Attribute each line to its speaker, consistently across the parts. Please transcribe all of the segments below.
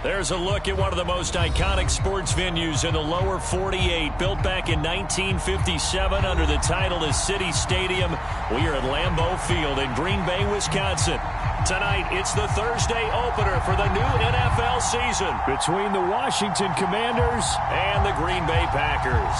Speaker 1: There's a look at one of the most iconic sports venues in the lower 48, built back in 1957 under the title of City Stadium. We are at Lambeau Field in Green Bay, Wisconsin. Tonight, it's the Thursday opener for the new NFL season between the Washington Commanders and the Green Bay Packers.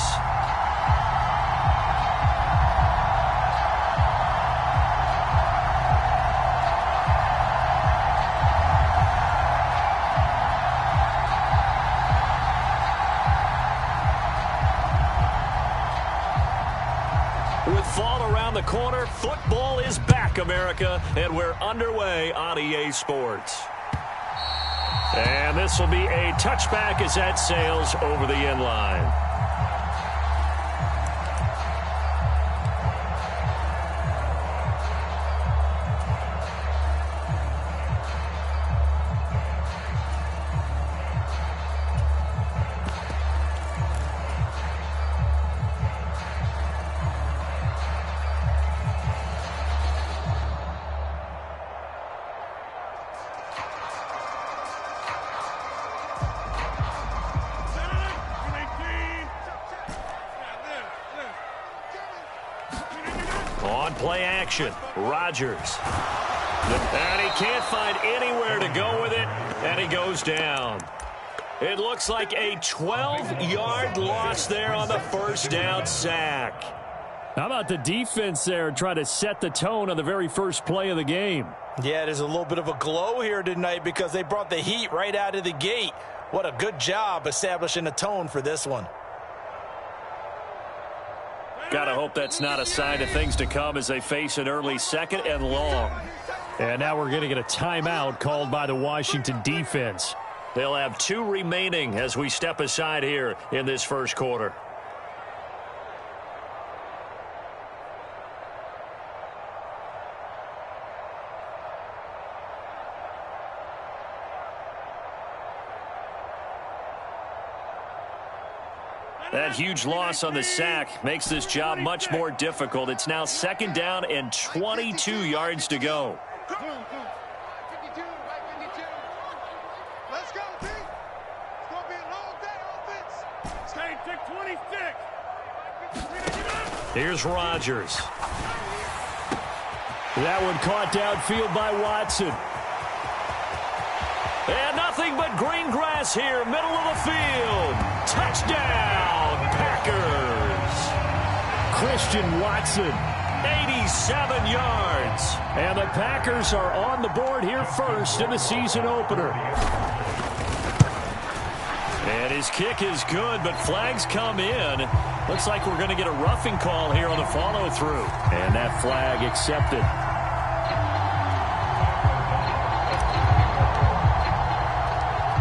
Speaker 1: With fall around the corner, football is back, America, and we're underway on EA Sports. And this will be a touchback as that sails over the end line. On play action, Rodgers. And he can't find anywhere to go with it, and he goes down. It looks like a 12-yard loss there on the first down sack.
Speaker 2: How about the defense there trying to set the tone on the very first play of the game?
Speaker 3: Yeah, there's a little bit of a glow here tonight because they brought the heat right out of the gate. What a good job establishing a tone for this one.
Speaker 1: Gotta hope that's not a sign of things to come as they face an early second and long.
Speaker 2: And now we're going to get a timeout called by the Washington defense.
Speaker 1: They'll have 2 remaining as we step aside here in this first quarter. That huge loss on the sack makes this job much more difficult. It's now second down and 22 yards to go.
Speaker 4: Let's go, Pete. It's going to be a long day offense. Stay tick 26.
Speaker 1: Here's Rodgers.
Speaker 2: That one caught downfield by Watson.
Speaker 1: And nothing but green grass here, middle of the field. Touchdown, Packers.
Speaker 2: Christian Watson.
Speaker 1: 87 yards.
Speaker 2: And the Packers are on the board here first in the season opener.
Speaker 1: And his kick is good, but flags come in. Looks like we're going to get a roughing call here on the follow-through.
Speaker 2: And that flag accepted.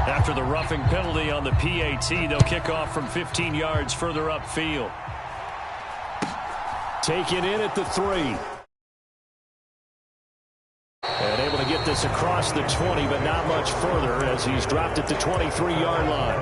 Speaker 1: After the roughing penalty on the PAT, they'll kick off from 15 yards further upfield.
Speaker 2: Taken in at the 3. And able to get this across the 20, but not much further as he's dropped at the 23-yard line.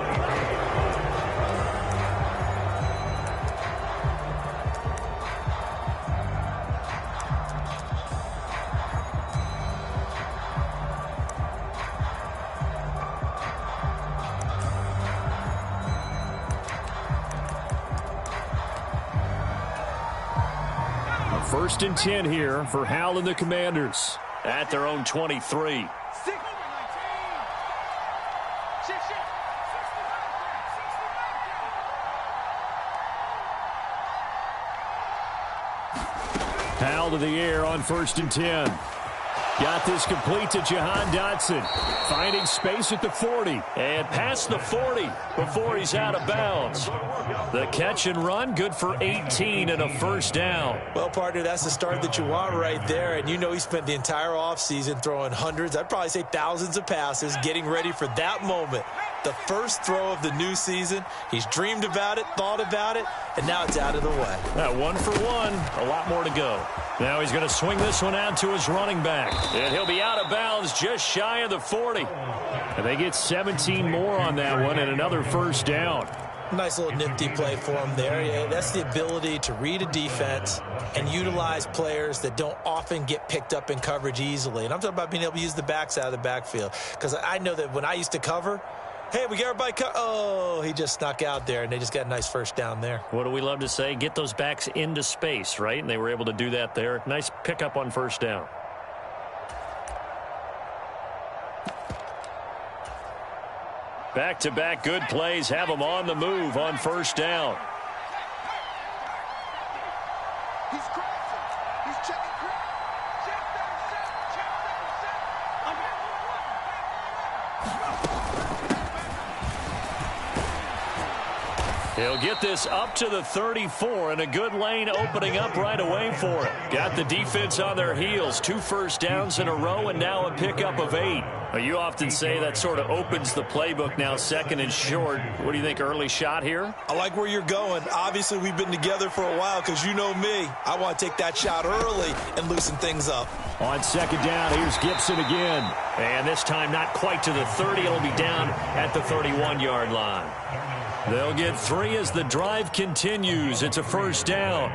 Speaker 2: First and 10 here for Hal and the Commanders.
Speaker 1: At their own 23.
Speaker 2: Hal to the air on first and 10. Got this complete to Jahan Dotson. Finding space at the 40.
Speaker 1: And past the 40 before he's out of bounds. The catch and run, good for 18 and a first down.
Speaker 3: Well, partner, that's the start that you want right there. And you know he spent the entire offseason throwing hundreds, I'd probably say thousands of passes, getting ready for that moment. The first throw of the new season. He's dreamed about it, thought about it, and now it's out of the way.
Speaker 1: 1 for 1, a lot more to go. Now he's going to swing this one out to his running back. And he'll be out of bounds just shy of the 40.
Speaker 2: And they get 17 more on that one and another first down.
Speaker 3: Nice little nifty play for him there. Yeah, that's the ability to read a defense and utilize players that don't often get picked up in coverage easily. And I'm talking about being able to use the backs out of the backfield. Because I know that when I used to cover, hey, we got everybody oh, he just snuck out there, and they just got a nice first down there.
Speaker 1: What do we love to say? Get those backs into space, right? And they were able to do that there. Nice pickup on first down. Back-to-back good plays have them on the move on first down.
Speaker 4: He's crossing. He's checking crack. Check
Speaker 1: He'll get this up to the 34, and a good lane opening up right away for him. Got the defense on their heels. 2 first downs in a row, and now a pickup of 8. Well, you often say that sort of opens the playbook now, second and short. What do you think, early shot here?
Speaker 3: I like where you're going. Obviously, we've been together for a while because you know me. I want to take that shot early and loosen things up.
Speaker 2: On second down, here's Gibson again.
Speaker 1: And this time not quite to the 30. It'll be down at the 31-yard line. They'll get 3 as the drive continues. It's a first down.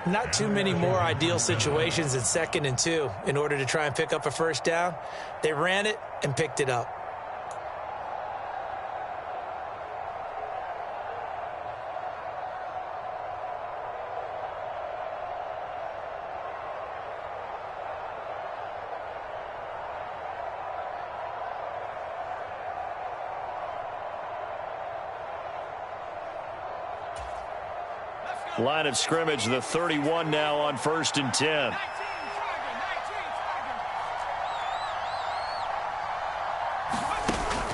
Speaker 3: Not too many more ideal situations in 2nd and 2 in order to try and pick up a first down. They ran it and picked it up.
Speaker 1: Line of scrimmage, the 31 now on 1st and 10.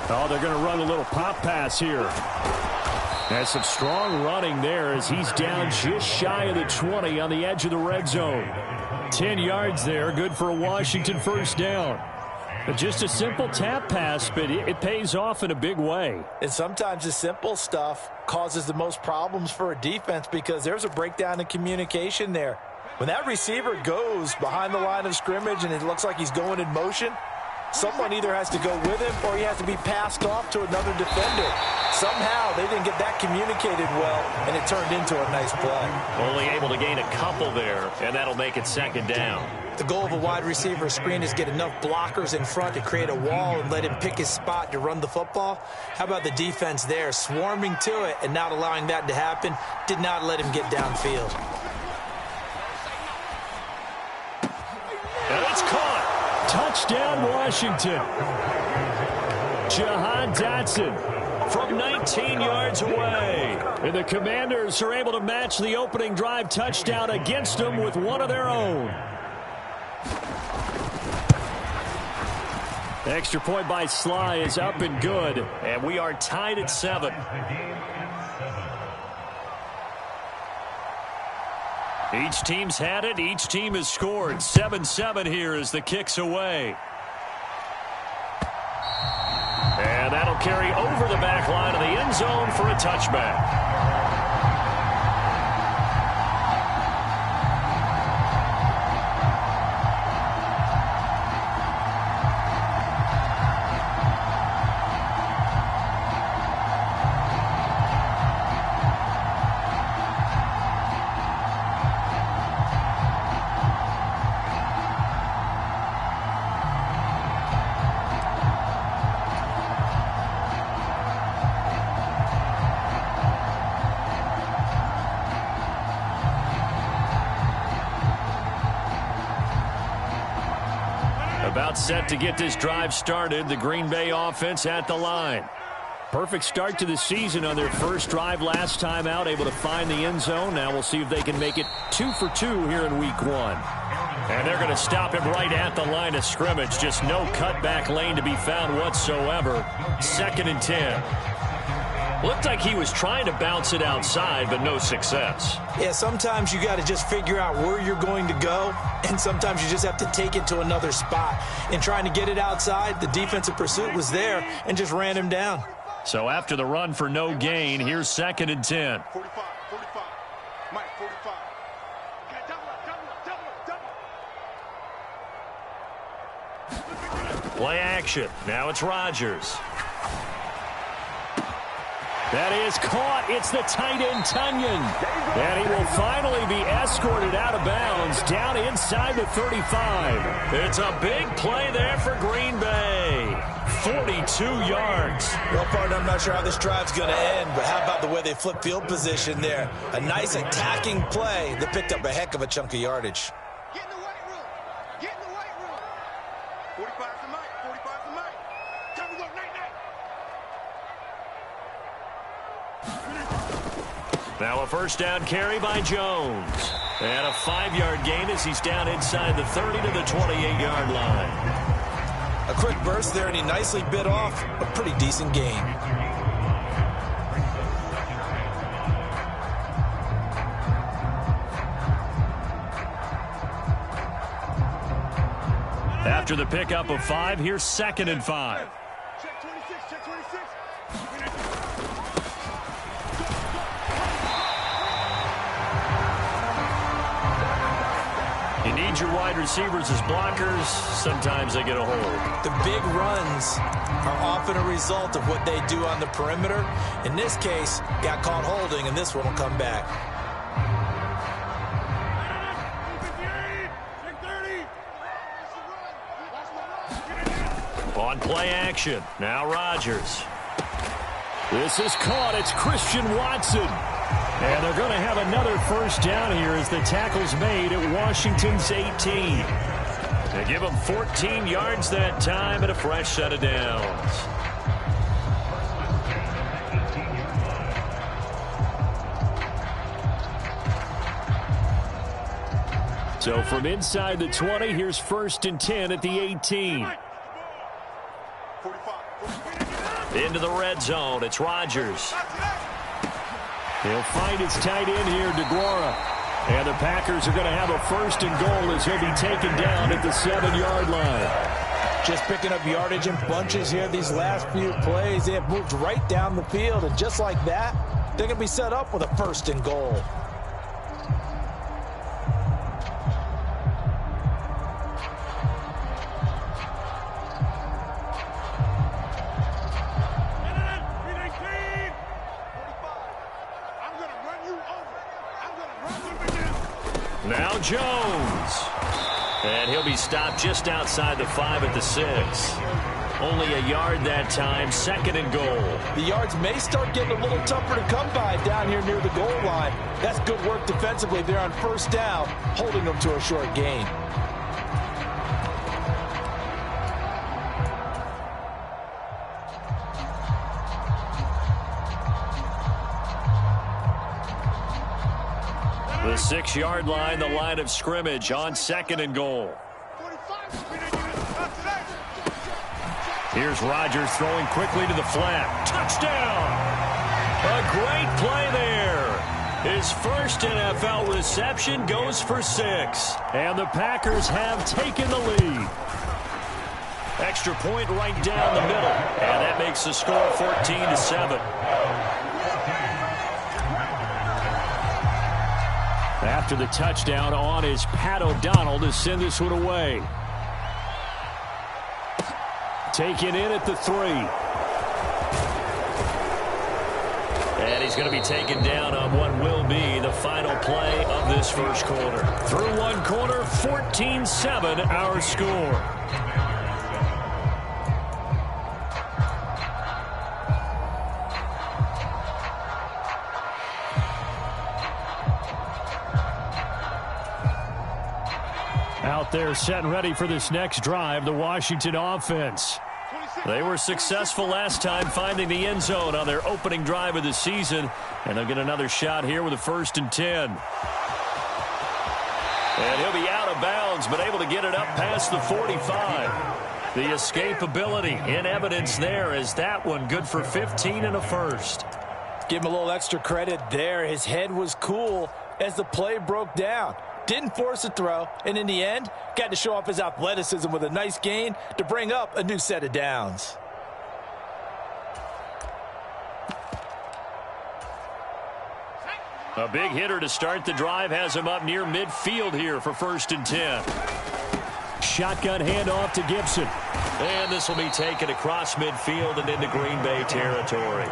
Speaker 2: Oh, they're going to run a little pop pass here. That's some strong running there as he's down just shy of the 20 on the edge of the red zone. 10 yards there, good for a Washington first down. But just a simple tap pass, but it pays off in a big way.
Speaker 3: And sometimes the simple stuff causes the most problems for a defense because there's a breakdown in communication there. When that receiver goes behind the line of scrimmage and it looks like he's going in motion, someone either has to go with him or he has to be passed off to another defender. Somehow they didn't get that communicated well, and it turned into a nice play.
Speaker 1: Only able to gain a couple there, and that'll make it 2nd down.
Speaker 3: The goal of a wide receiver screen is get enough blockers in front to create a wall and let him pick his spot to run the football. How about the defense there, swarming to it and not allowing that to happen? Did not let him get downfield.
Speaker 1: And it's caught.
Speaker 2: Touchdown, Washington. Jahan Dotson
Speaker 1: from 19 yards away.
Speaker 2: And the Commanders are able to match the opening drive touchdown against them with one of their own. The extra point by Sly is up and good.
Speaker 1: And we are tied at 7. Each team's had it. Each team has scored. 7-7 here as the kick's away. And that'll carry over the back line of the end zone for a touchback. About set to get this drive started. The Green Bay offense at the line.
Speaker 2: Perfect start to the season on their first drive last time out, able to find the end zone. Now we'll see if they can make it 2 for 2 here in week 1.
Speaker 1: And they're going to stop him right at the line of scrimmage. Just no cutback lane to be found whatsoever. 2nd and 10. Looked like he was trying to bounce it outside, but no success.
Speaker 3: Yeah, sometimes you got to just figure out where you're going to go, and sometimes you just have to take it to another spot. In trying to get it outside, the defensive pursuit was there and just ran him down.
Speaker 1: So after the run for no gain, here's 2nd and 10.
Speaker 4: 45. Mike, 45. Okay, double.
Speaker 1: Play action. Now it's Rodgers.
Speaker 2: That is caught. It's the tight end, Tunyon. And he will finally be escorted out of bounds down inside the 35.
Speaker 1: It's a big play there for Green Bay. 42 yards.
Speaker 3: Well, partner, I'm not sure how this drive's going to end, but how about the way they flip field position there? A nice attacking play that picked up a heck of a chunk of yardage.
Speaker 4: Get in the weight room. Get in the weight room. 45's the mic. 45's the mic. Time to go night-night.
Speaker 1: Now a first down carry by Jones. And a 5-yard gain as he's down inside the 30 to the 28-yard line.
Speaker 3: A quick burst there, and he nicely bit off a pretty decent gain.
Speaker 1: After the pickup of 5, here's 2nd and 5.
Speaker 4: Check 26. Check 26.
Speaker 1: You need your wide receivers as blockers. Sometimes they get a hold.
Speaker 3: The big runs are often a result of what they do on the perimeter. In this case, got caught holding, and this one will come back.
Speaker 1: On play action. Now Rodgers.
Speaker 2: This is caught. It's Christian Watson. And they're going to have another first down here as the tackle's made at Washington's 18.
Speaker 1: They give him 14 yards that time and a fresh set of downs.
Speaker 2: So from inside the 20, here's 1st and 10 at the 18.
Speaker 1: Into the red zone. It's Rodgers.
Speaker 2: He'll find his tight end here, DeGuara. And the Packers are going to have a 1st and goal as he'll be taken down at the 7-yard line.
Speaker 3: Just picking up yardage in bunches here these last few plays. They have moved right down the field, and just like that, they're going to be set up with a 1st and goal.
Speaker 1: Now Jones. And he'll be stopped just outside the 5 at the 6. Only a yard that time, 2nd and goal.
Speaker 3: The yards may start getting a little tougher to come by down here near the goal line. That's good work defensively there on 1st down, holding them to a short gain.
Speaker 1: The 6-yard line, the line of scrimmage on 2nd and goal. Here's Rodgers throwing quickly to the flat. Touchdown! A great play there. His first NFL reception goes for 6.
Speaker 2: And the Packers have taken the lead.
Speaker 1: Extra point right down the middle. And that makes the score 14-7.
Speaker 2: After the touchdown on is Pat O'Donnell to send this one away. Taken in at the 3.
Speaker 1: And he's going to be taken down on what will be the final play of this first quarter.
Speaker 2: Through one quarter, 14-7 our score. Out there set and ready for this next drive, the Washington offense.
Speaker 1: They were successful last time finding the end zone on their opening drive of the season, and they'll get another shot here with a 1st and 10. And he'll be out of bounds, but able to get it up past the 45. The escapability in evidence there as that one good for 15 and a first.
Speaker 3: Give him a little extra credit there. His head was cool as the play broke down. Didn't force a throw, and in the end, got to show off his athleticism with a nice gain to bring up a new set of downs.
Speaker 1: A big hitter to start the drive has him up near midfield here for 1st and 10.
Speaker 2: shotgun handoff to Gibson.
Speaker 1: And this will be taken across midfield and into Green Bay territory.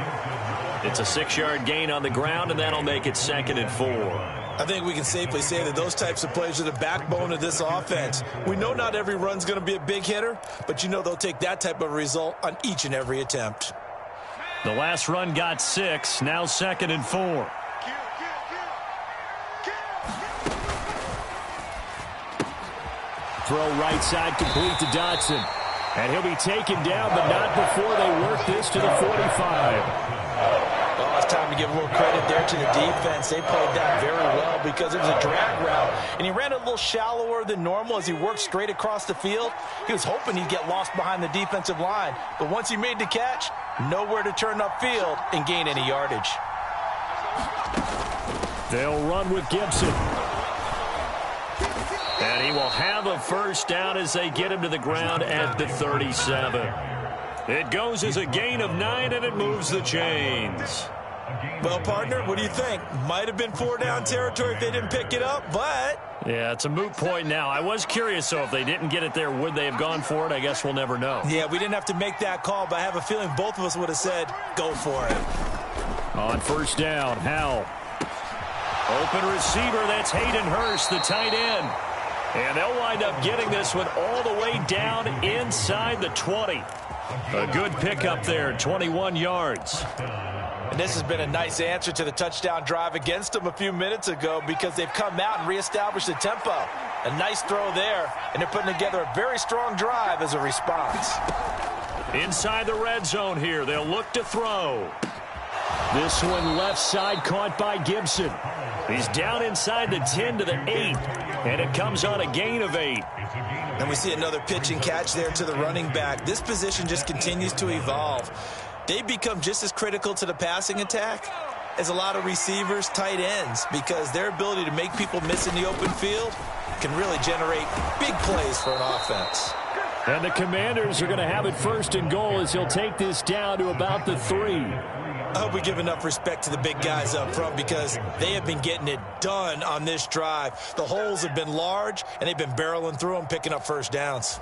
Speaker 1: It's a 6-yard gain on the ground, and that'll make it 2nd and 4.
Speaker 3: I think we can safely say that those types of plays are the backbone of this offense. We know not every run's going to be a big hitter, but you know they'll take that type of result on each and every attempt.
Speaker 2: The last run got 6, now 2nd and 4. Throw right side complete to Dotson. And he'll be taken down, but not before they work this to the 45.
Speaker 3: Well, it's time to give a little credit there to the defense. They played that very well because it was a drag route. And he ran a little shallower than normal as he worked straight across the field. He was hoping he'd get lost behind the defensive line. But once he made the catch, nowhere to turn upfield and gain any yardage.
Speaker 2: They'll run with Gibson.
Speaker 1: And he will have a first down as they get him to the ground at the 37. It goes as a gain of 9, and it moves the chains.
Speaker 3: Well, partner, what do you think? Might have been 4-down territory if they didn't pick it up, but...
Speaker 2: Yeah, it's a moot point now. I was curious, so if they didn't get it there, would they have gone for it? I guess we'll never know.
Speaker 3: Yeah, we didn't have to make that call, but I have a feeling both of us would have said, go for it.
Speaker 2: On first down, Howell.
Speaker 1: Open receiver, that's Hayden Hurst, the tight end. And they'll wind up getting this one all the way down inside the 20. A good pickup there, 21 yards.
Speaker 3: And this has been a nice answer to the touchdown drive against them a few minutes ago because they've come out and reestablished the tempo. A nice throw there, and they're putting together a very strong drive as a response.
Speaker 1: Inside the red zone here, they'll look to throw.
Speaker 2: This one left side caught by Gibson.
Speaker 1: He's down inside the 10 to the 8, and it comes on a gain of 8.
Speaker 3: And we see another pitch and catch there to the running back. This position just continues to evolve. They become just as critical to the passing attack as a lot of receivers, tight ends, because their ability to make people miss in the open field can really generate big plays for an offense.
Speaker 2: And the Commanders are going to have it 1st and goal as he'll take this down to about the 3.
Speaker 3: I hope we give enough respect to the big guys up front because they have been getting it done on this drive. The holes have been large, and they've been barreling through them, picking up first downs.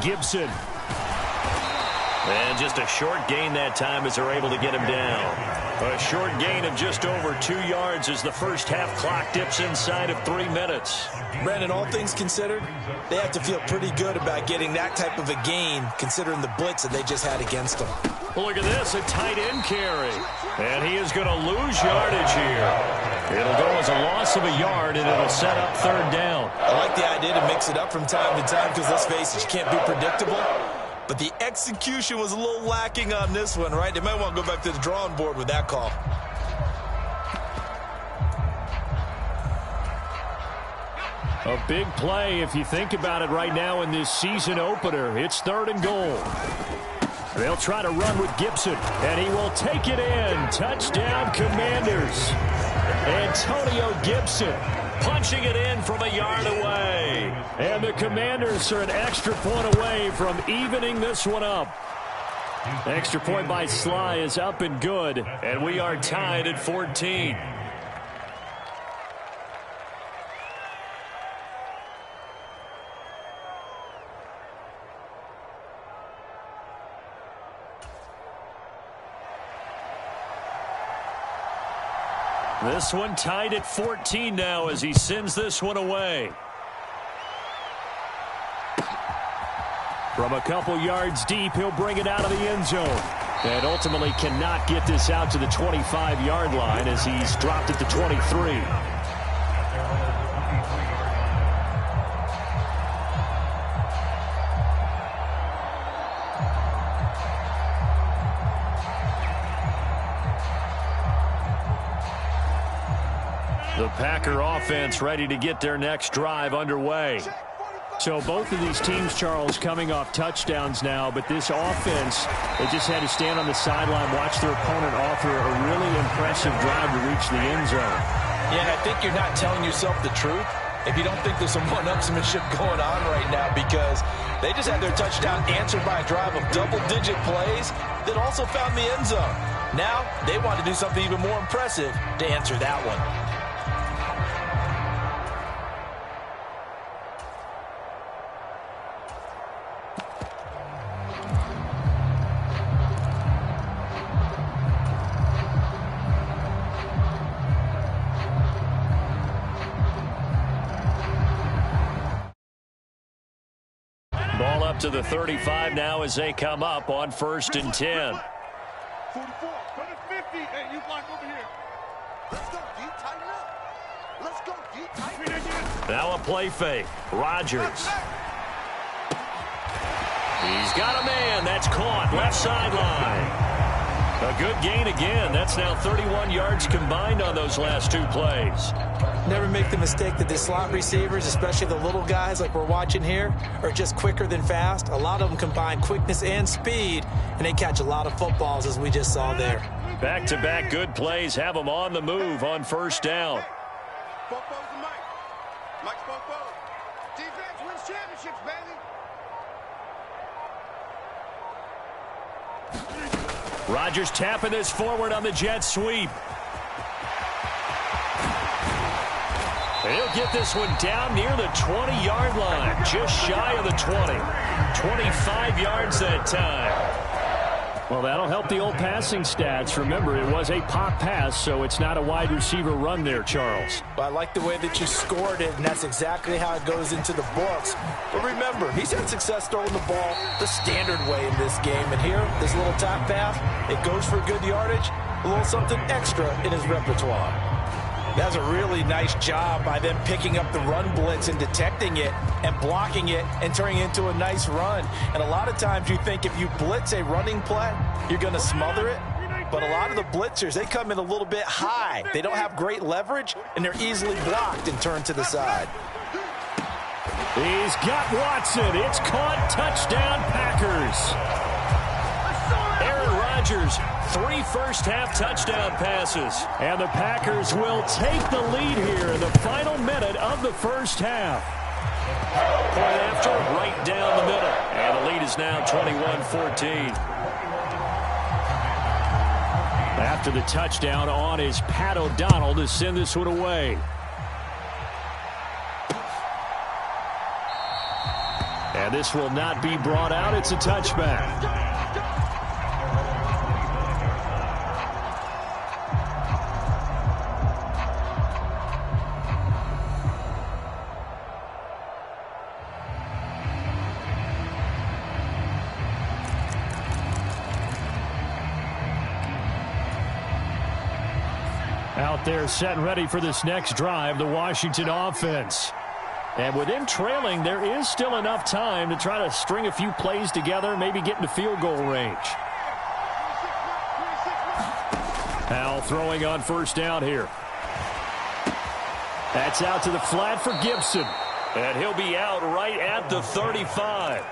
Speaker 2: Gibson.
Speaker 1: And just a short gain that time as they're able to get him down. A short gain of just over 2 yards as the first half clock dips inside of 3 minutes.
Speaker 3: Brandon, all things considered, they have to feel pretty good about getting that type of a gain considering the blitz that they just had against them.
Speaker 1: Well, look at this, a tight end carry. And he is going to lose yardage here. It'll go as a loss of a yard, and it'll set up 3rd down.
Speaker 3: I like the idea to mix it up from time to time because, let's face it, you can't be predictable. But the execution was a little lacking on this one, right? They might want to go back to the drawing board with that call.
Speaker 2: A big play if you think about it right now in this season opener. It's 3rd and goal. They'll try to run with Gibson, and he will take it in. Touchdown, Commanders. Antonio Gibson
Speaker 1: punching it in from a yard away.
Speaker 2: And the Commanders are an extra point away from evening this one up. Extra point by Sly is up and good.
Speaker 1: And we are tied at 14. This one tied at 14 now as he sends this one away.
Speaker 2: From a couple yards deep, he'll bring it out of the end zone. And ultimately cannot get this out to the 25-yard line as he's dropped at the 23.
Speaker 1: The Packer offense ready to get their next drive underway.
Speaker 2: So both of these teams, Charles, coming off touchdowns now, but this offense, they just had to stand on the sideline, watch their opponent offer a really impressive drive to reach the end zone.
Speaker 3: Yeah, and I think you're not telling yourself the truth if you don't think there's some one-upsmanship going on right now because they just had their touchdown answered by a drive of double-digit plays that also found the end zone. Now they want to do something even more impressive to answer that one.
Speaker 1: Ball up to the 35 now as they come up on 1st and 10.
Speaker 4: 44, put it 50. Hey, you block over here. Let's go, D. Tighten up. Let's go, D. Tighten up.
Speaker 1: Now a play fake. Rodgers. He's got a man. That's caught. Left sideline. A good gain again. That's now 31 yards combined on those last 2 plays.
Speaker 3: Never make the mistake that the slot receivers, especially the little guys like we're watching here, are just quicker than fast. A lot of them combine quickness and speed, and they catch a lot of footballs, as we just saw there.
Speaker 1: Back-to-back good plays have them on the move on 1st down.
Speaker 4: Fofo's the Mike. Mike's Fofo. Defense wins championships, baby.
Speaker 1: Rodgers tapping this forward on the jet sweep. He'll get this one down near the 20-yard line, just shy of the 20. 25 yards that time.
Speaker 2: Well, that'll help the old passing stats. Remember, it was a pop pass, so it's not a wide receiver run there, Charles.
Speaker 3: Well, I like the way that you scored it, and that's exactly how it goes into the books. But remember, he's had success throwing the ball the standard way in this game. And here, this little top pass, it goes for good yardage, a little something extra in his repertoire. That's a really nice job by them picking up the run blitz and detecting it and blocking it and turning it into a nice run. And a lot of times you think if you blitz a running play, you're going to smother it. But a lot of the blitzers, they come in a little bit high. They don't have great leverage, and they're easily blocked and turned to the side.
Speaker 2: He's got Watson. It's caught. Touchdown, Packers.
Speaker 1: Aaron Rodgers, 3 first-half touchdown passes.
Speaker 2: And the Packers will take the lead here in the final minute of the first half.
Speaker 1: Point after, right down the middle. And the lead is now 21-14.
Speaker 2: After the touchdown on is Pat O'Donnell to send this one away. And this will not be brought out. It's a touchback. Out there set and ready for this next drive, the Washington offense. And with them trailing, there is still enough time to try to string a few plays together, maybe get into field goal range. Howell throwing on 1st down here. That's out to the flat for Gibson.
Speaker 1: And he'll be out right at the 35.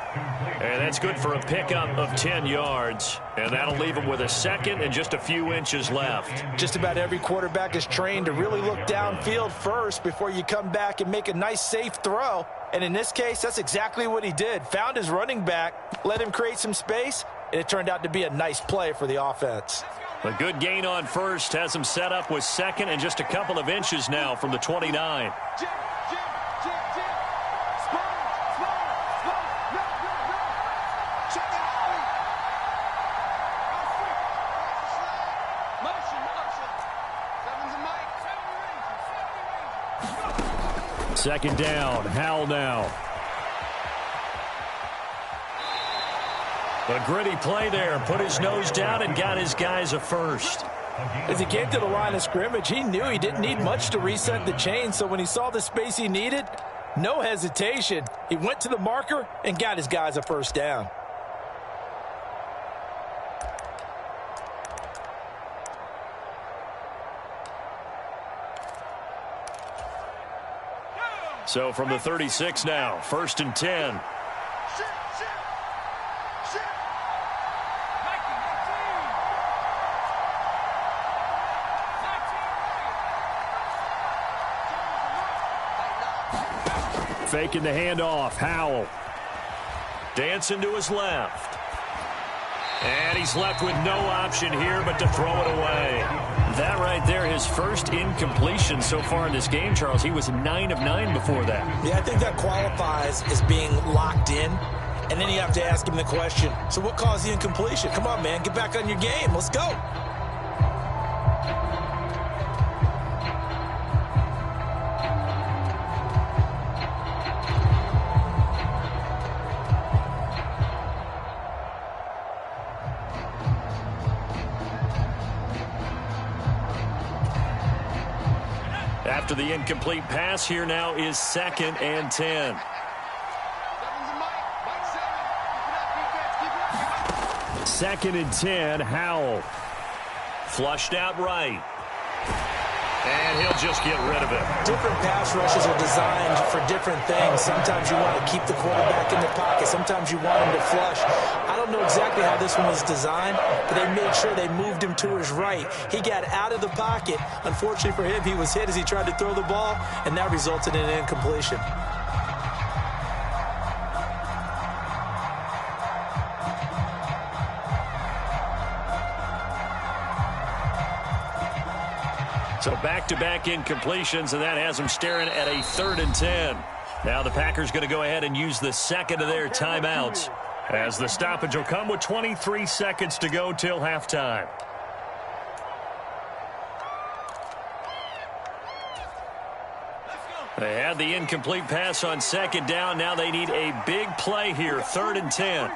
Speaker 1: And that's good for a pickup of 10 yards. And that'll leave him with a second and just a few inches left.
Speaker 3: Just about every quarterback is trained to really look downfield first before you come back and make a nice, safe throw. And in this case, that's exactly what he did. Found his running back, let him create some space, and it turned out to be a nice play for the offense.
Speaker 1: A good gain on 1st has him set up with 2nd and just a couple of inches now from the 29.
Speaker 2: Second down, Howell now.
Speaker 1: A gritty play there. Put his nose down and got his guys a first.
Speaker 3: As he came to the line of scrimmage, he knew he didn't need much to reset the chain. So when he saw the space he needed, no hesitation. He went to the marker and got his guys a first down.
Speaker 1: So from the 36 now, 1st and 10.
Speaker 2: Faking the handoff, Howell.
Speaker 1: Dancing to his left. And he's left with no option here but to throw it away. That right there, his first incompletion so far in this game, Charles. He was 9 of 9 before that.
Speaker 3: Yeah, I think that qualifies as being locked in. And then you have to ask him the question, so what caused the incompletion? Come on, man, get back on your game. Let's go.
Speaker 1: After the incomplete pass, here now is 2nd and 10.
Speaker 2: Second and 10, Howell.
Speaker 1: Flushed out right. And he'll just get rid of it.
Speaker 3: Different pass rushes are designed for different things. Sometimes you want to keep the quarterback in the pocket. Sometimes you want him to flush. I don't know exactly how this one was designed, but they made sure they moved him to his right. He got out of the pocket. Unfortunately for him, he was hit as he tried to throw the ball, and that resulted in an incompletion.
Speaker 1: So back-to-back incompletions, and that has them staring at a 3rd and 10. Now the Packers going to go ahead and use the second of their timeouts, as the stoppage will come with 23 seconds to go till halftime. They had the incomplete pass on 2nd down. Now they need a big play here, 3rd and 10.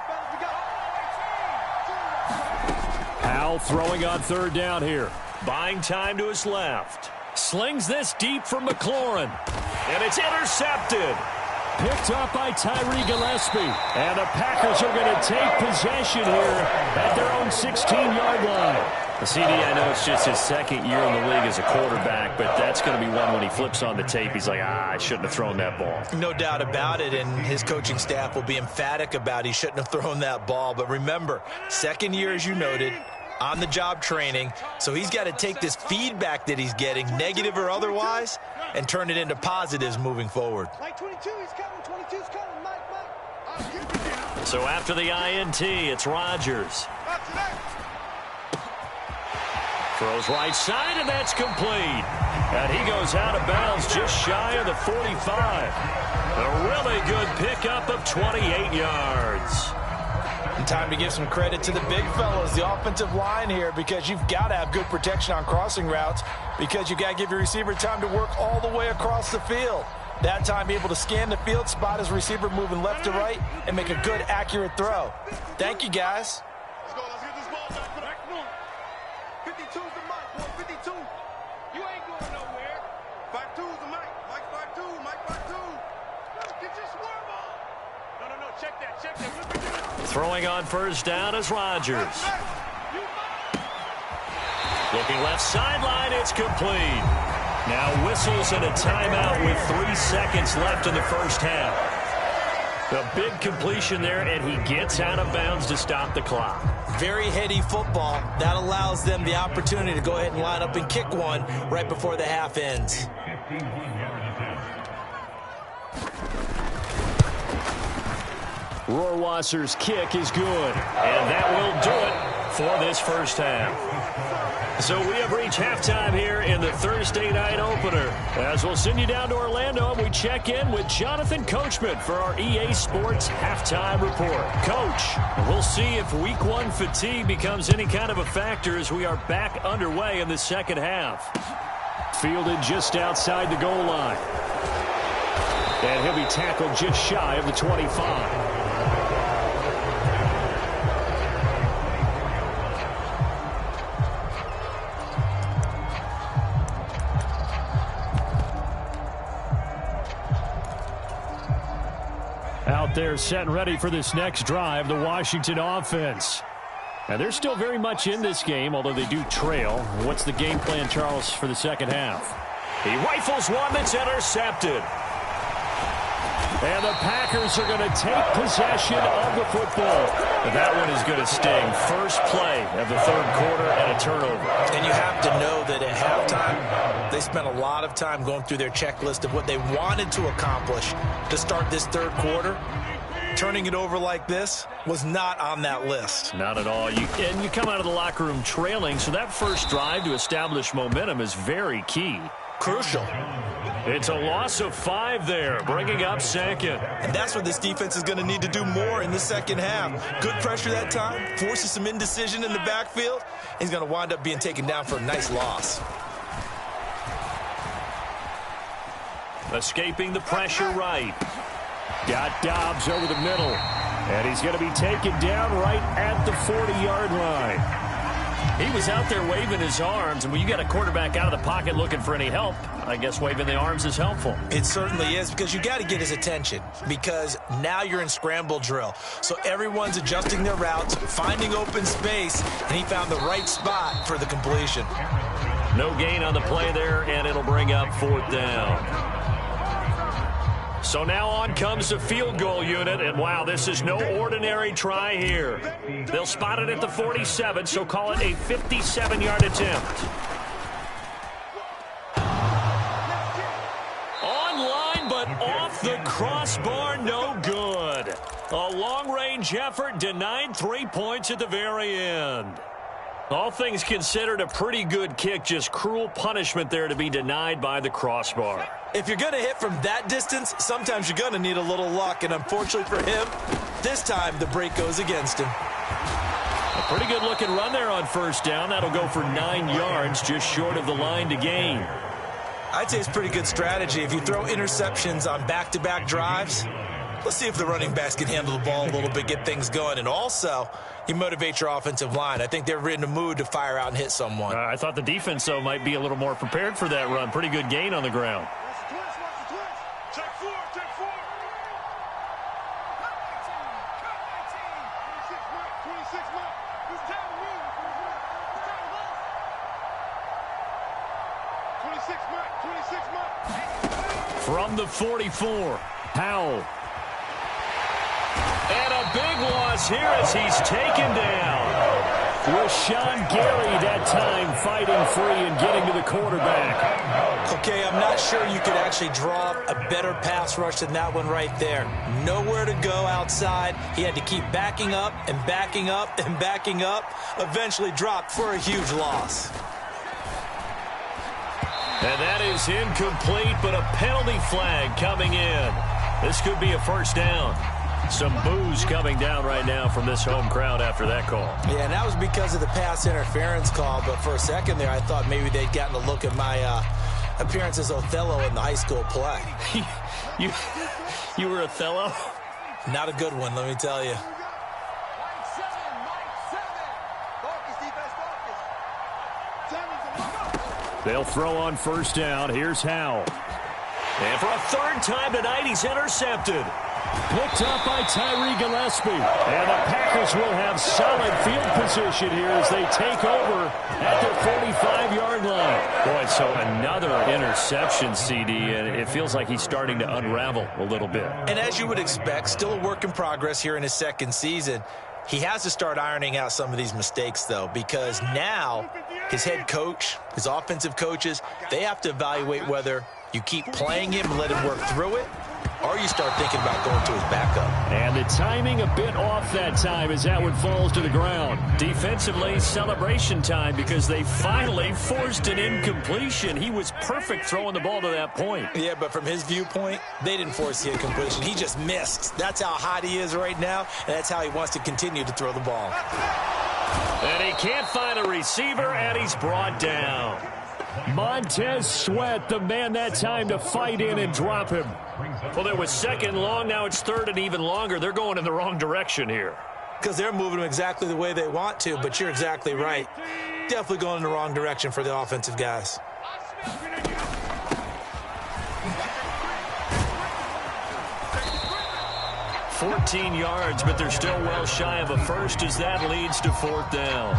Speaker 2: Howell throwing on 3rd down here.
Speaker 1: Buying time to his left. Slings this deep from McLaurin. And it's intercepted.
Speaker 2: Picked up by Tyree Gillespie. And the Packers are going to take possession here at their own 16-yard line.
Speaker 1: The CD, I know it's just his 2nd year in the league as a quarterback, but that's going to be one when he flips on the tape. He's like, I shouldn't have thrown that ball.
Speaker 3: No doubt about it, and his coaching staff will be emphatic about he shouldn't have thrown that ball. But remember, 2nd year, as you noted, on-the-job training, so he's got to take this feedback that he's getting, negative or otherwise, and turn it into positives moving forward.
Speaker 4: Mike 22, he's coming. 22's coming. Mike.
Speaker 1: So after the INT, it's Rodgers. Throws right side, and that's complete. And he goes out of bounds just shy of the 45. A really good pickup of 28 yards.
Speaker 3: And time to give some credit to the big fellas, the offensive line here, because you've got to have good protection on crossing routes, because you got to give your receiver time to work all the way across the field. That time able to scan the field, spot his receiver moving left to right, and make a good, accurate throw. Thank you, guys.
Speaker 4: Let's go. Let's get this ball back. 52's the Mike. 52. You ain't going nowhere. 52's the Mike. Mike 52. Mike 52. Get your swerve on. No. Check that. Check that.
Speaker 1: Throwing on 1st down is Rodgers. Looking left sideline, it's complete. Now whistles and a timeout with 3 seconds left in the 1st half. A big completion there, and he gets out of bounds to stop the clock.
Speaker 3: Very heady football. That allows them the opportunity to go ahead and line up and kick one right before the half ends.
Speaker 2: Rohrwasser's kick is good.
Speaker 1: And that will do it for this 1st half. So we have reached halftime here in the Thursday night opener. As we'll send you down to Orlando, and we check in with Jonathan Coachman for our EA Sports Halftime Report. Coach, we'll see if Week 1 fatigue becomes any kind of a factor as we are back underway in the 2nd half.
Speaker 2: Fielded just outside the goal line. And he'll be tackled just shy of the 25. Out there set and ready for this next drive, the Washington offense. And they're still very much in this game, although they do trail. What's the game plan, Charles, for the 2nd half?
Speaker 1: He rifles one that's intercepted.
Speaker 2: And the Packers are going to take possession of the football.
Speaker 1: That one is going to sting. First play of the 3rd quarter and a turnover.
Speaker 3: And you have to know that at halftime, they spent a lot of time going through their checklist of what they wanted to accomplish to start this 3rd quarter. turning it over like this was not on that list.
Speaker 1: Not at all. You come out of the locker room trailing, so that first drive to establish momentum is very key.
Speaker 3: Crucial.
Speaker 1: It's a loss of 5 there, bringing up second.
Speaker 3: And that's what this defense is going to need to do more in the second half. Good pressure that time, forces some indecision in the backfield. He's going to wind up being taken down for a nice loss.
Speaker 1: Escaping the pressure right.
Speaker 2: Got Dobbs over the middle. And he's going to be taken down right at the 40-yard line.
Speaker 1: He was out there waving his arms, and when you got a quarterback out of the pocket looking for any help, I guess waving the arms is helpful.
Speaker 3: It certainly is, because you got to get his attention, because now you're in scramble drill. So everyone's adjusting their routes, finding open space, and he found the right spot for the completion.
Speaker 1: No gain on the play there, and it'll bring up 4th down. So now on comes the field goal unit, and wow, this is no ordinary try here. They'll spot it at the 47, so call it a 57-yard attempt. Online, but off the crossbar, no good. A long-range effort denied 3 points at the very end. All things considered, a pretty good kick, just cruel punishment there to be denied by the crossbar.
Speaker 3: If you're going to hit from that distance, sometimes you're going to need a little luck, and unfortunately for him, this time the break goes against him.
Speaker 1: A pretty good-looking run there on 1st down. That'll go for 9 yards, just short of the line to gain.
Speaker 3: I'd say it's pretty good strategy. If you throw interceptions on back-to-back drives, let's see if the running backs can handle the ball a little bit, get things going, and also you motivate your offensive line. I think they're in the mood to fire out and hit someone.
Speaker 1: I thought the defense, though, might be a little more prepared for that run. Pretty good gain on the ground.
Speaker 4: Check 4, check 4. 26, Mike. It's time to move. It's time to move. 26, Mike.
Speaker 1: From the 44, Howell. And a big loss here as he's taken down. Rashawn Gary that time fighting free and getting to the quarterback.
Speaker 3: Okay, I'm not sure you could actually draw a better pass rush than that one right there. Nowhere to go outside. He had to keep backing up and backing up and backing up. Eventually dropped for a huge loss.
Speaker 1: And that is incomplete, but a penalty flag coming in. This could be a 1st down. Some boos coming down right now from this home crowd after that call.
Speaker 3: Yeah, and that was because of the pass interference call, but for a second there I thought maybe they'd gotten a look at my appearance as Othello in the high school play.
Speaker 1: You were Othello?
Speaker 3: Not a good one, let me tell you.
Speaker 2: They'll throw on 1st down. Here's Howell.
Speaker 1: And for a 3rd time tonight, he's intercepted.
Speaker 2: Picked up by Tyree Gillespie. And the Packers will have solid field position here as they take over at their 45-yard line.
Speaker 1: Boy, so another interception, CD, and it feels like he's starting to unravel a little bit.
Speaker 3: And as you would expect, still a work in progress here in his 2nd season. He has to start ironing out some of these mistakes, though, because now his head coach, his offensive coaches, they have to evaluate whether you keep playing him and let him work through it, or you start thinking about going to his backup.
Speaker 2: And the timing a bit off that time as that one falls to the ground.
Speaker 1: Defensively, celebration time because they finally forced an incompletion. He was perfect throwing the ball to that point.
Speaker 3: Yeah, but from his viewpoint, they didn't force the incompletion. He just missed. That's how hot he is right now, and that's how he wants to continue to throw the ball.
Speaker 1: And he can't find a receiver, and he's brought down.
Speaker 2: Montez Sweat, the man that time to fight in and drop him.
Speaker 1: Well, there was 2nd long. Now it's 3rd and even longer. They're going in the wrong direction here.
Speaker 3: Because they're moving them exactly the way they want to, but you're exactly right. Definitely going in the wrong direction for the offensive guys.
Speaker 1: 14 yards, but they're still well shy of a 1st as that leads to 4th down.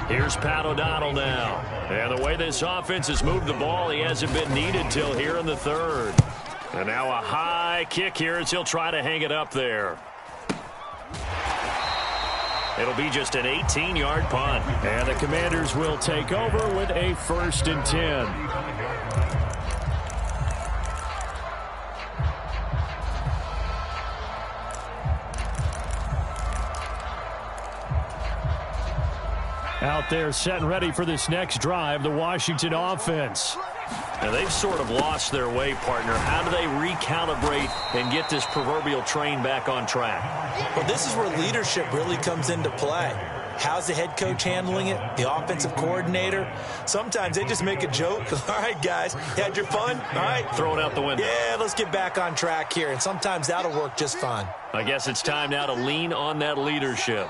Speaker 1: Here's Pat O'Donnell now. And the way this offense has moved the ball, he hasn't been needed till here in the 3rd. And now a high kick here as he'll try to hang it up there. It'll be just an 18-yard punt.
Speaker 2: And the Commanders will take over with a 1st and 10. Out there setting ready for this next drive, the Washington offense.
Speaker 1: Now they've sort of lost their way, partner. How do they recalibrate and get this proverbial train back on track?
Speaker 3: Well, this is where leadership really comes into play. How's the head coach handling it? The offensive coordinator? Sometimes they just make a joke. All right, guys, you had your fun? All right.
Speaker 1: Throw it out the window.
Speaker 3: Yeah, let's get back on track here. And sometimes that'll work just fine.
Speaker 1: I guess it's time now to lean on that leadership.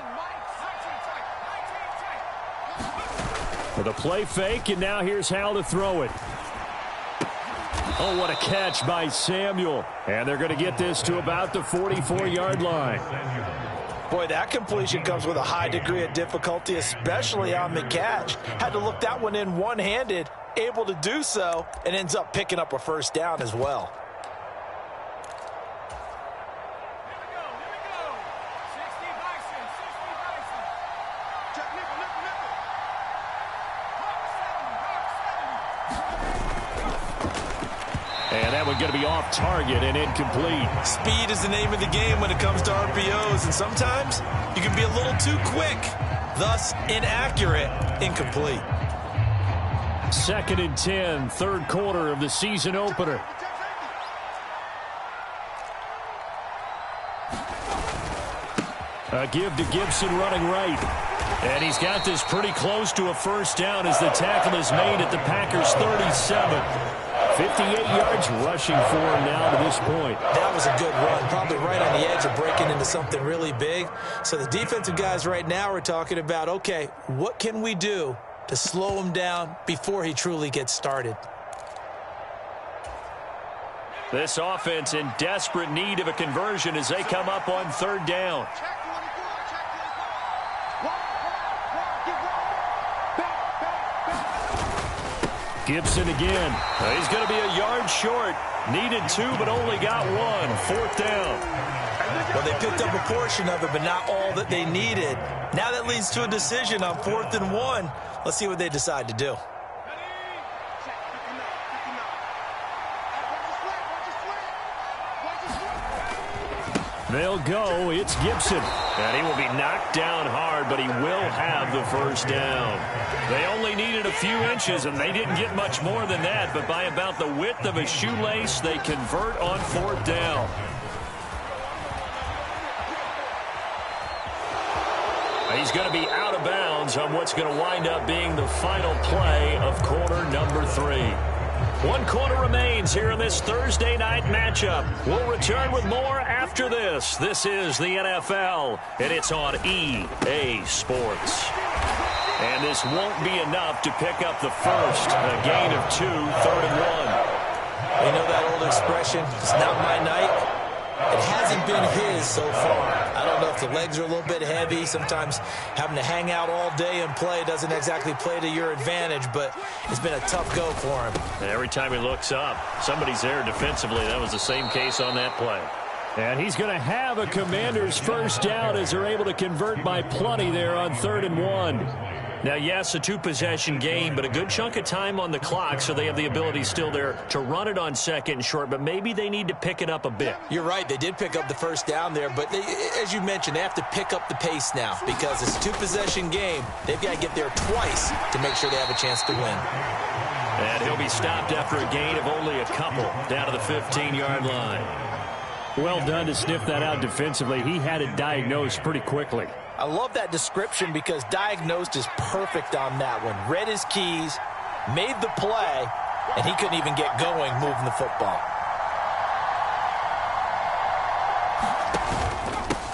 Speaker 2: With a play fake, and now here's how to throw it. Oh, what a catch by Samuel. And they're going to get this to about the 44-yard line.
Speaker 3: Boy, that completion comes with a high degree of difficulty, especially on the catch. Had to look that one in one-handed, able to do so, and ends up picking up a first down as well.
Speaker 2: And that one's going to be off target and incomplete.
Speaker 3: Speed is the name of the game when it comes to RPOs, and sometimes you can be a little too quick, thus inaccurate, incomplete.
Speaker 2: 2nd and 10, third quarter of the season opener. A give to Gibson running right. And he's got this pretty close to a first down as the tackle is made at the Packers' 37. 58 yards rushing for him now to this point.
Speaker 3: That was a good run, probably right on the edge of breaking into something really big. So the defensive guys right now are talking about, okay, what can we do to slow him down before he truly gets started?
Speaker 1: This offense in desperate need of a conversion as they come up on third down.
Speaker 2: Gibson again.
Speaker 1: He's going to be a yard short. Needed 2, but only got 1. 4th down.
Speaker 3: Well, they picked up a portion of it, but not all that they needed. Now that leads to a decision on 4th and 1. Let's see what they decide to do.
Speaker 2: They'll go. It's Gibson.
Speaker 1: And he will be knocked down hard, but he will have the first down. They only needed a few inches, and they didn't get much more than that. But by about the width of a shoelace, they convert on 4th down. He's going to be out of bounds on what's going to wind up being the final play of quarter number 3. 1 quarter remains here in this Thursday night matchup. We'll return with more after this. This is the NFL, and it's on EA Sports. And this won't be enough to pick up the first. A gain of 2, 3rd and 1.
Speaker 3: You know that old expression, it's not my night? It hasn't been his so far. I don't know if the legs are a little bit heavy. Sometimes having to hang out all day and play doesn't exactly play to your advantage, but it's been a tough go for him.
Speaker 1: And every time he looks up, somebody's there defensively. That was the same case on that play.
Speaker 2: And he's going to have a Commander's first down as they're able to convert by plenty there on 3rd and 1.
Speaker 1: Now, yes, a 2-possession game, but a good chunk of time on the clock, so they have the ability still there to run it on 2nd and short, but maybe they need to pick it up a bit.
Speaker 3: You're right. They did pick up the first down there, but as you mentioned, they have to pick up the pace now because it's a 2-possession game. They've got to get there twice to make sure they have a chance to win.
Speaker 1: And he'll be stopped after a gain of only a couple down to the 15-yard line.
Speaker 2: Well done to sniff that out defensively. He had it diagnosed pretty quickly.
Speaker 3: I love that description because diagnosed is perfect on that one. Read his keys, made the play, and he couldn't even get going moving the football.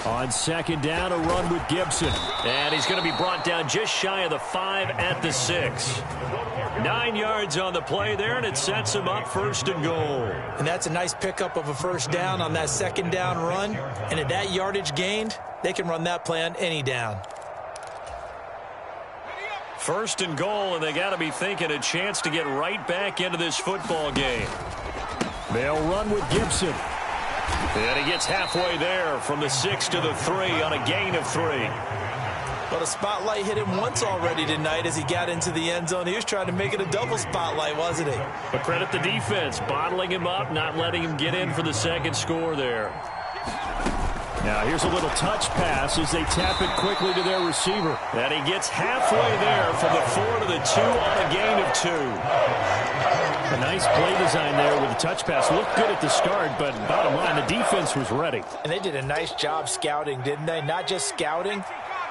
Speaker 2: On 2nd down, a run with Gibson.
Speaker 1: And he's going to be brought down just shy of the 5 at the 6. 9 yards on the play there, and it sets him up 1st and goal.
Speaker 3: And that's a nice pickup of a first down on that 2nd down run. And at that yardage gained, they can run that play on any down.
Speaker 1: 1st and goal, and they got to be thinking a chance to get right back into this football game.
Speaker 2: They'll run with Gibson.
Speaker 1: And he gets halfway there from the 6 to the 3 on a gain of 3.
Speaker 3: Well, the spotlight hit him once already tonight as he got into the end zone. He was trying to make it a double spotlight, wasn't he?
Speaker 1: But credit the defense, bottling him up, not letting him get in for the 2nd score there.
Speaker 2: Now here's a little touch pass as they tap it quickly to their receiver.
Speaker 1: And he gets halfway there from the 4 to the 2 on a gain of 2.
Speaker 2: A nice play design there with the touch pass. Looked good at the start, but bottom line, the defense was ready.
Speaker 3: And they did a nice job scouting, didn't they? Not just scouting,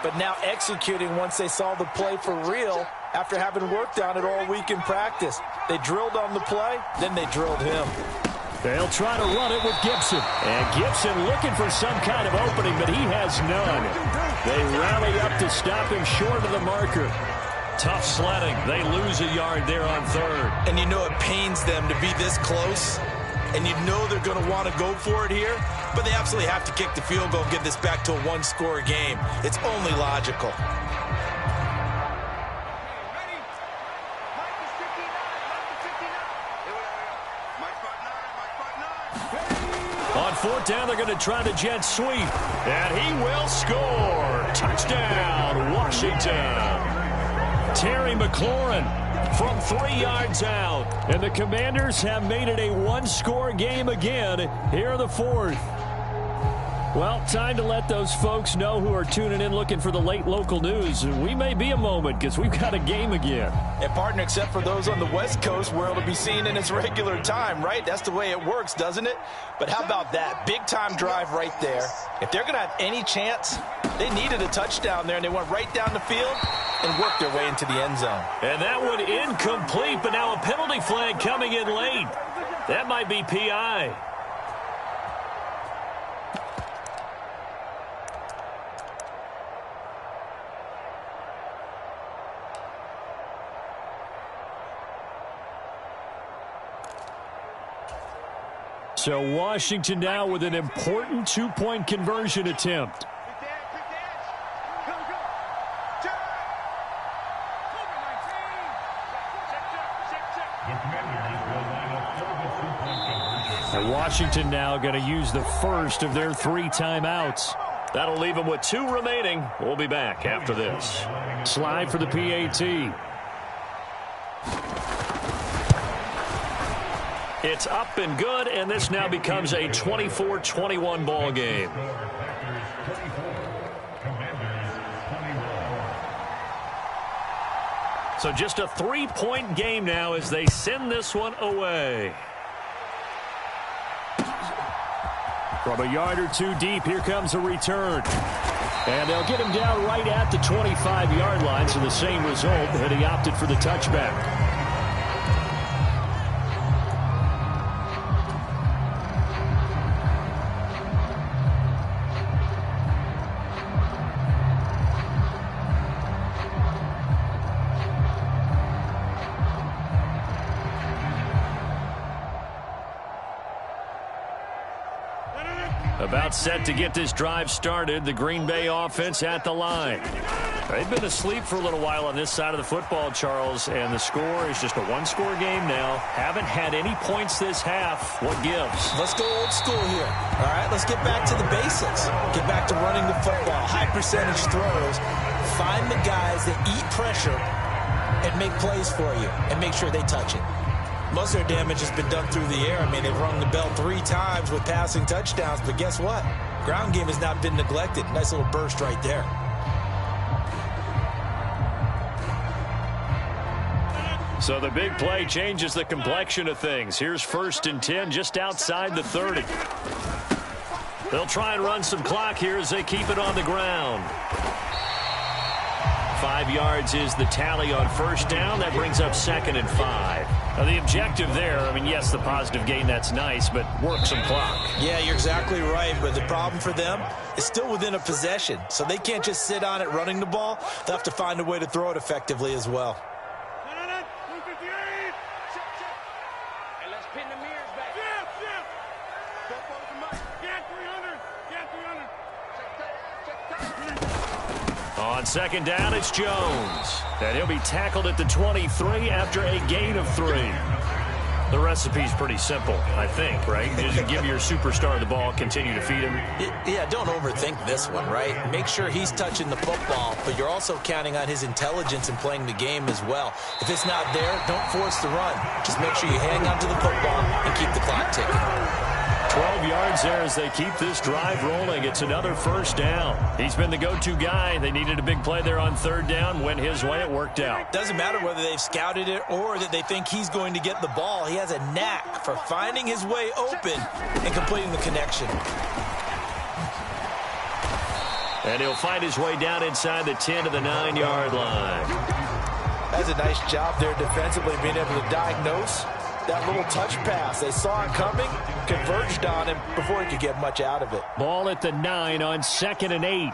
Speaker 3: but now executing once they saw the play for real after having worked on it all week in practice. They drilled on the play, then they drilled him.
Speaker 2: They'll try to run it with Gibson. And Gibson looking for some kind of opening, but he has none. They rally up to stop him short of the marker.
Speaker 1: Tough sledding. They lose a yard there on 3rd.
Speaker 3: And you know it pains them to be this close. And you know they're going to want to go for it here. But they absolutely have to kick the field goal and get this back to a one-score game. It's only logical.
Speaker 1: On 4th down, they're going to try the jet sweep. And he will score. Touchdown, Washington. Terry McLaurin from 3 yards out.
Speaker 2: And the Commanders have made it a one-score game again here in the 4th. Well, time to let those folks know who are tuning in looking for the late local news. We may be a moment because we've got a game again.
Speaker 3: And, partner, except for those on the West Coast where it'll be seen in its regular time, right? That's the way it works, doesn't it? But how about that? Big-time drive right there. If they're going to have any chance, they needed a touchdown there, and they went right down the field and worked their way into the end zone.
Speaker 1: And that one incomplete, but now a penalty flag coming in late. That might be PI.
Speaker 2: So Washington now with an important two-point conversion attempt. And Washington now going to use the first of their 3 timeouts.
Speaker 1: That'll leave them with 2 remaining. We'll be back after this.
Speaker 2: Slide for the PAT.
Speaker 1: It's up and good, and this now becomes a 24-21 ball game. So just a 3-point game now as they send this one away.
Speaker 2: From a yard or 2 deep, here comes a return. And they'll get him down right at the 25-yard line, so the same result, and he opted for the touchback.
Speaker 1: About set to get this drive started. The Green Bay offense at the line. They've been asleep for a little while on this side of the football, Charles, and the score is just a one-score game now. Haven't had any points this half. What gives?
Speaker 3: Let's go old school here. All right, let's get back to the basics. Get back to running the football, high percentage throws. Find the guys that eat pressure and make plays for you and make sure they touch it. Most of their damage has been done through the air. I mean, they've rung the bell 3 times with passing touchdowns, but guess what? Ground game has not been neglected. Nice little burst right there.
Speaker 1: So the big play changes the complexion of things. Here's 1st and 10 just outside the 30. They'll try and run some clock here as they keep it on the ground. 5 yards is the tally on 1st down. That brings up 2nd and 5. Now the objective there, I mean, yes, the positive gain, that's nice, but work some clock.
Speaker 3: Yeah, you're exactly right, but the problem for them is still within a possession, so they can't just sit on it running the ball. They'll have to find a way to throw it effectively as well.
Speaker 1: On 2nd down, it's Jones. And he'll be tackled at the 23 after a gain of 3. The recipe's pretty simple, I think, right? Just give your superstar the ball, continue to feed him.
Speaker 3: Yeah, don't overthink this one, right? Make sure he's touching the football, but you're also counting on his intelligence in playing the game as well. If it's not there, don't force the run. Just make sure you hang on to the football and keep the clock ticking.
Speaker 1: 12 yards there as they keep this drive rolling. It's another first down. He's been the go-to guy. They needed a big play there on third down. Went his way. It worked out.
Speaker 3: Doesn't matter whether they've scouted it or that they think he's going to get the ball. He has a knack for finding his way open and completing the connection.
Speaker 1: And he'll find his way down inside the 10 to the 9-yard line.
Speaker 3: That's a nice job there defensively, being able to diagnose that little touch pass. They saw it coming, converged on him before he could get much out of it.
Speaker 2: Ball at the 9 on 2nd and 8.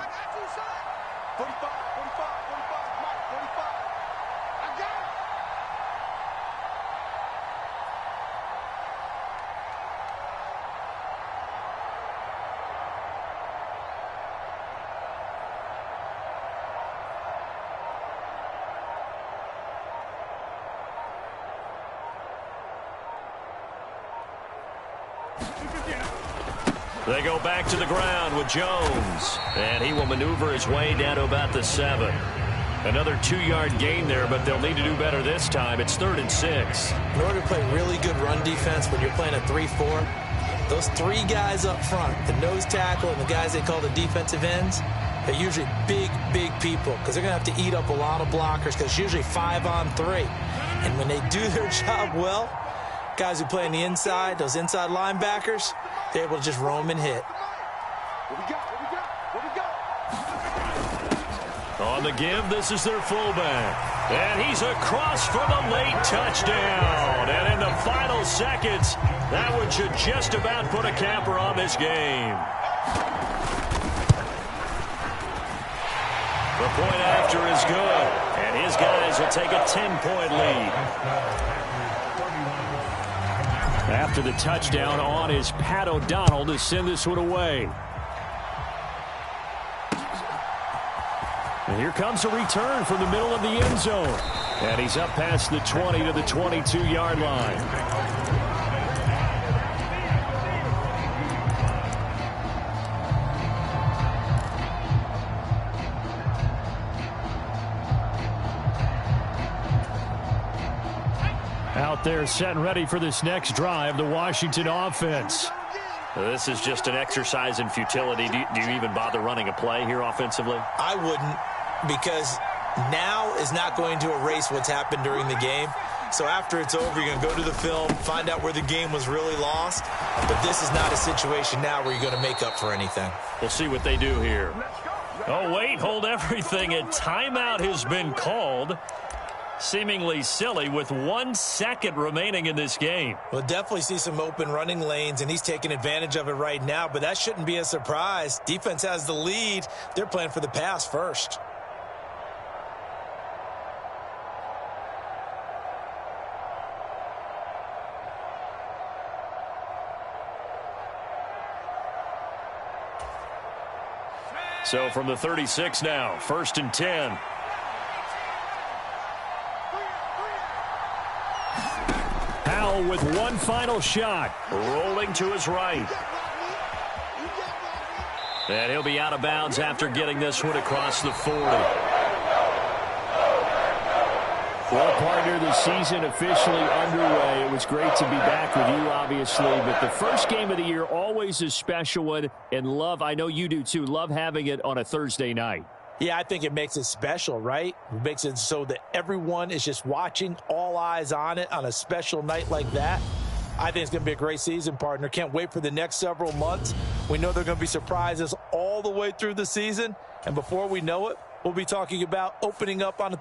Speaker 1: They go back to the ground with Jones. And he will maneuver his way down to about the 7. Another 2-yard gain there, but they'll need to do better this time. It's 3rd and 6.
Speaker 3: In order to play really good run defense when you're playing a 3-4, those 3 guys up front, the nose tackle and the guys they call the defensive ends, they're usually big, big people because they're going to have to eat up a lot of blockers because it's usually 5 on 3. And when they do their job well, guys who play on the inside, those inside linebackers, they're able to just roam and hit.
Speaker 1: On the give, this is their fullback. And he's across for the late touchdown. And in the final seconds, that one should just about put a capper on this game. The point after is good. And his guys will take a 10-point lead.
Speaker 2: After the touchdown on is Pat O'Donnell to send this one away. And here comes a return from the middle of the end zone. And he's up past the 20 to the 22-yard line. Out there set and ready for this next drive, the Washington offense.
Speaker 1: This is just an exercise in futility. Do you even bother running a play here offensively?
Speaker 3: I wouldn't, because now is not going to erase what's happened during the game. So after it's over, you're going to go to the film, find out where the game was really lost. But this is not a situation now where you're going to make up for anything.
Speaker 1: We'll see what they do here. Oh, wait, hold everything. A timeout has been called. Seemingly silly with 1 second remaining in this game.
Speaker 3: We'll definitely see some open running lanes, and he's taking advantage of it right now, but that shouldn't be a surprise. Defense has the lead. They're playing for the pass first.
Speaker 1: So from the 36 now, 1st and 10.
Speaker 2: With one final shot.
Speaker 1: Rolling to his right. And he'll be out of bounds after getting this one across the 40.
Speaker 2: Well, partner, the season officially underway. It was great to be back with you, obviously, but the first game of the year always a special one. And love, I know you do too, love having it on a Thursday night.
Speaker 3: Yeah, I think it makes it special, right? It makes it so that everyone is just watching, all eyes on it on a special night like that. I think it's going to be a great season, partner. Can't wait for the next several months. We know there are going to be surprises all the way through the season. And before we know it, we'll be talking about opening up on